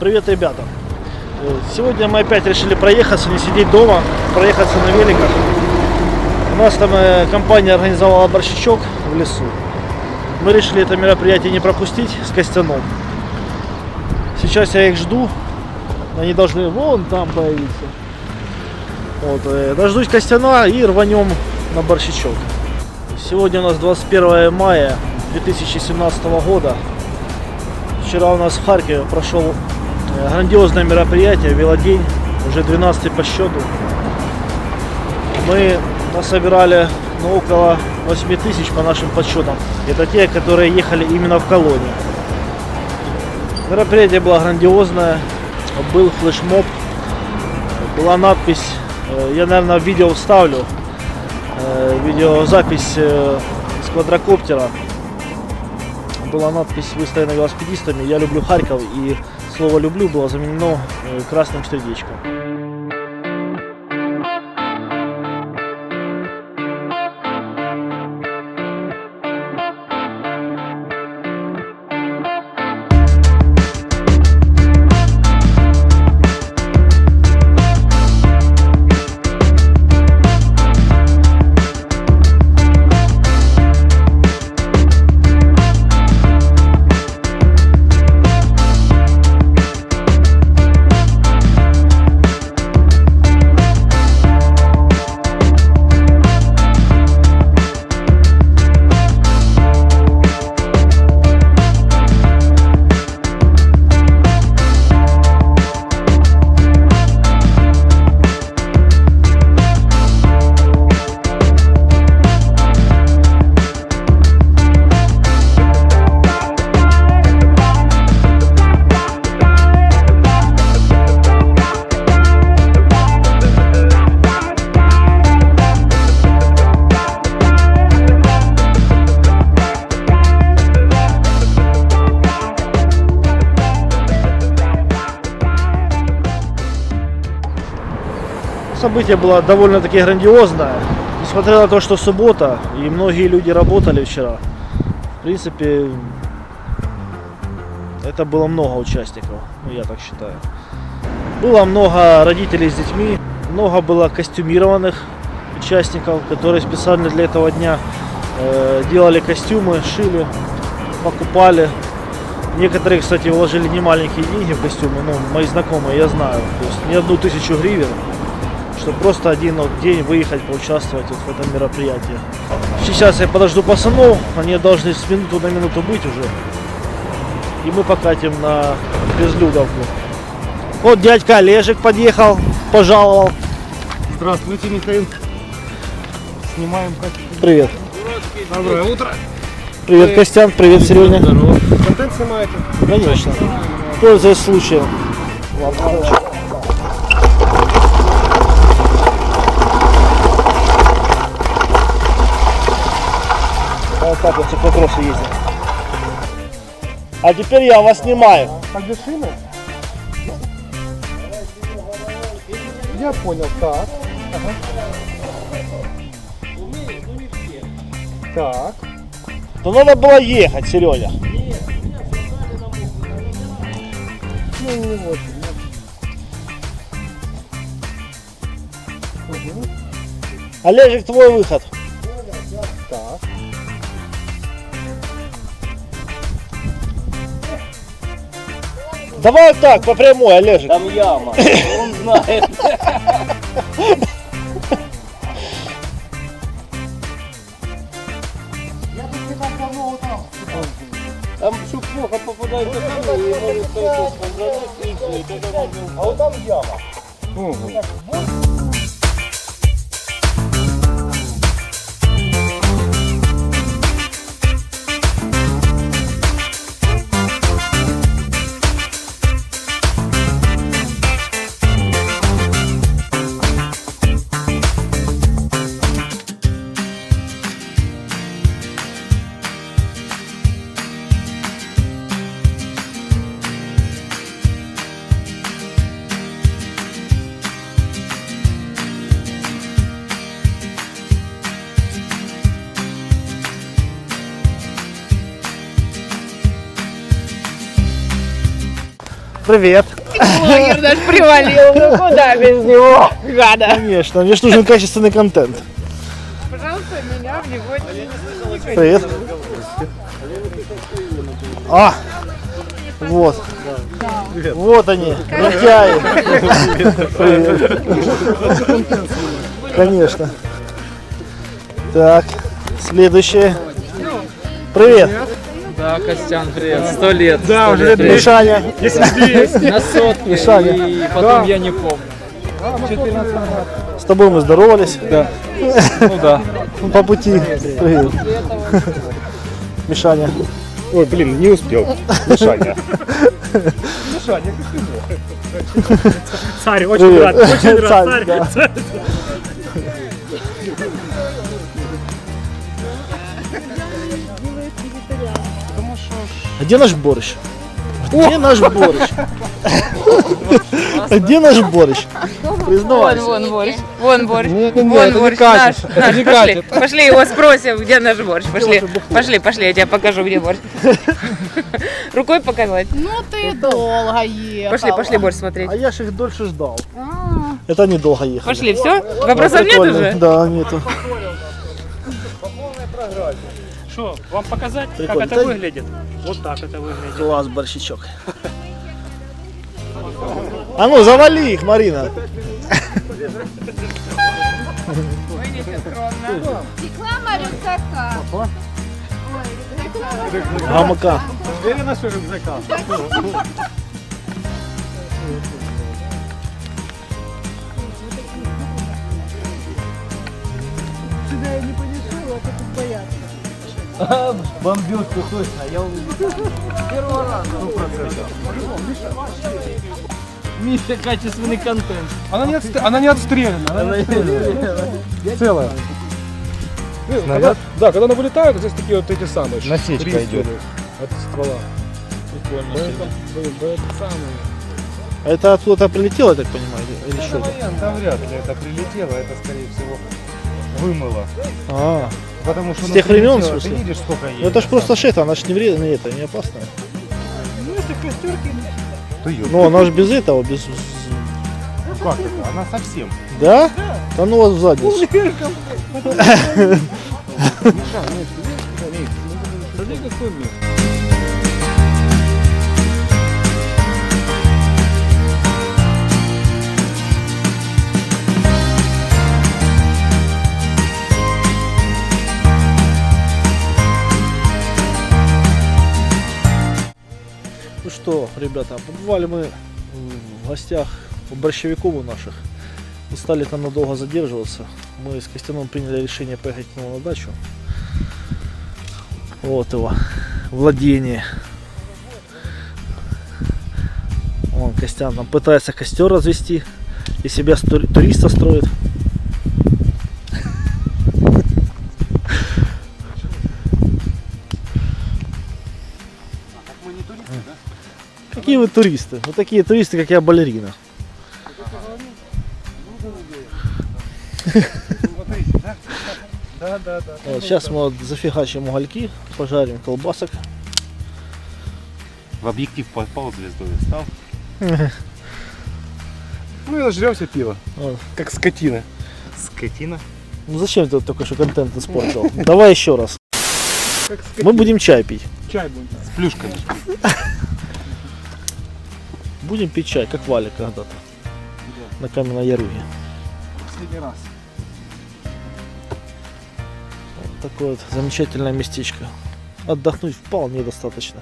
Привет, ребята! Сегодня мы опять решили проехаться, не сидеть дома, проехаться на великах. У нас там компания организовала борщичок в лесу. Мы решили это мероприятие не пропустить с Костяном. Сейчас я их жду. Они должны вон там появиться. Вот, дождусь Костяна и рванем на борщичок. Сегодня у нас 21 мая 2017 года. Вчера у нас в Харькове прошел грандиозное мероприятие, велодень, уже 12 по счету. Мы насобирали около 8 тысяч по нашим подсчетам. Это те, которые ехали именно в колонне. Мероприятие было грандиозное, был флешмоб, была надпись, я, наверное, видео вставлю, видеозапись с квадрокоптера. Была надпись, выставлена велосипедистами: «Я люблю Харьков», и слово «люблю» было заменено красным сердечком. Событие было довольно-таки грандиозное, несмотря на то, что суббота и многие люди работали вчера. В принципе, это было много участников, я так считаю. Было много родителей с детьми, много было костюмированных участников, которые специально для этого дня делали костюмы, шили, покупали. Некоторые, кстати, вложили немаленькие деньги в костюмы, мои знакомые, я знаю, то есть не 1000 гривен. Чтобы просто один день выехать, поучаствовать в этом мероприятии. Сейчас я подожду пацанов, они должны с минуты на минуту быть уже. И мы покатим на Безлюдовку. Вот дядька Олежек подъехал, пожаловал. Здравствуйте, Михаил. Снимаем как. Привет. Доброе утро. Привет, Костян, привет, Сереня. Здорово. Контент снимаете? Конечно. Пользуясь случаем. Ладно. Вот так вот циклокроссы ездят. А теперь я вас снимаю. Так, где шины? Я понял, так. Ага. Так. То надо было ехать, Сереня. Ну, не очень. Угу. Олежек, твой выход. Так. Давай так, по прямой, Олежек. Там яма, он знает. Там все плохо попадает на камеру, и может кто-то и тогда можно... А вот там яма. Угу. Привет. Блогер наш привалил, ну куда без него, гада. Конечно, мне же нужен качественный контент. Пожалуйста, меня в него не Привет. А, вот. Вот они, лентяи. Привет. Конечно. Так, следующее. Привет. Да, Костян, привет. 100 лет. Да, 100 уже лет, привет. Мишаня. На сотке. Мишаня. И потом я не помню. С тобой мы здоровались. Да. Ну да. По пути. Привет. Мишаня. Ой, блин, не успел. Мишаня. Царь, очень Привет. рад, очень рад, Царь, царь. да. А где наш борщ? Где наш борщ? Где наш борщ? Признавайся. Вон борщ, вон борщ, Не, вон это не борщ, катит, наш, это не пошли, катит. пошли его спросим, где наш борщ, пошли, я тебе покажу, где борщ. Рукой показать? Ну ты долго ехал. Пошли борщ смотреть. А я ж их дольше ждал. Это они долго ехали. Пошли, все? Вопросов нет Прикольно. уже? Да, нету. Что, вам показать, Прикольно. как это Да. выглядит? Вот так это выглядит. Класс, борщичок. А ну, завали их, Марина. Реклама рюкзака. Гамака. Уверена, что рюкзака? Бомбежку точно, я увидел. Первого раза. 100%. Миша, качественный контент. Она не отстреляна. Она не отстреляна. Целая. Да, когда она вылетает, здесь такие вот эти самые. Насечка идет. От ствола. Прикольно. Это самое. А это откуда-то прилетело, я так понимаю, или что? Там вряд ли это прилетело, это скорее всего вымыло. А, Потому что С тех времен, в ты смысле? видишь, сколько есть. ну это ж просто шета, она ж не вредная, не это, не опасная. Ну, она ж без этого, без... Ну как это? Она совсем. Да? Да ну вас в задницу. Смотри, какой мир. Ну что, ребята, побывали мы в гостях у борщевиков у наших. Не стали там надолго задерживаться. Мы с Костяном приняли решение поехать к нему на дачу. Вот его владение. Вон Костян там пытается костер развести и себя туриста строит. Какие вы туристы? Вот такие туристы, как я, балерина. Да. Вот, сейчас мы вот зафигачим угольки, пожарим колбасок. В объектив попал звездой, стал. Ну и нажремся пива. Вот. Как скотина. Скотина. Ну зачем ты вот только что контент испортил? Давай еще раз. Как Мы будем чай пить. чай будет. С плюшками. Будем пить чай, как Валя когда-то. На Каменной Яруге. Последний раз. Вот такое вот замечательное местечко. Отдохнуть вполне достаточно.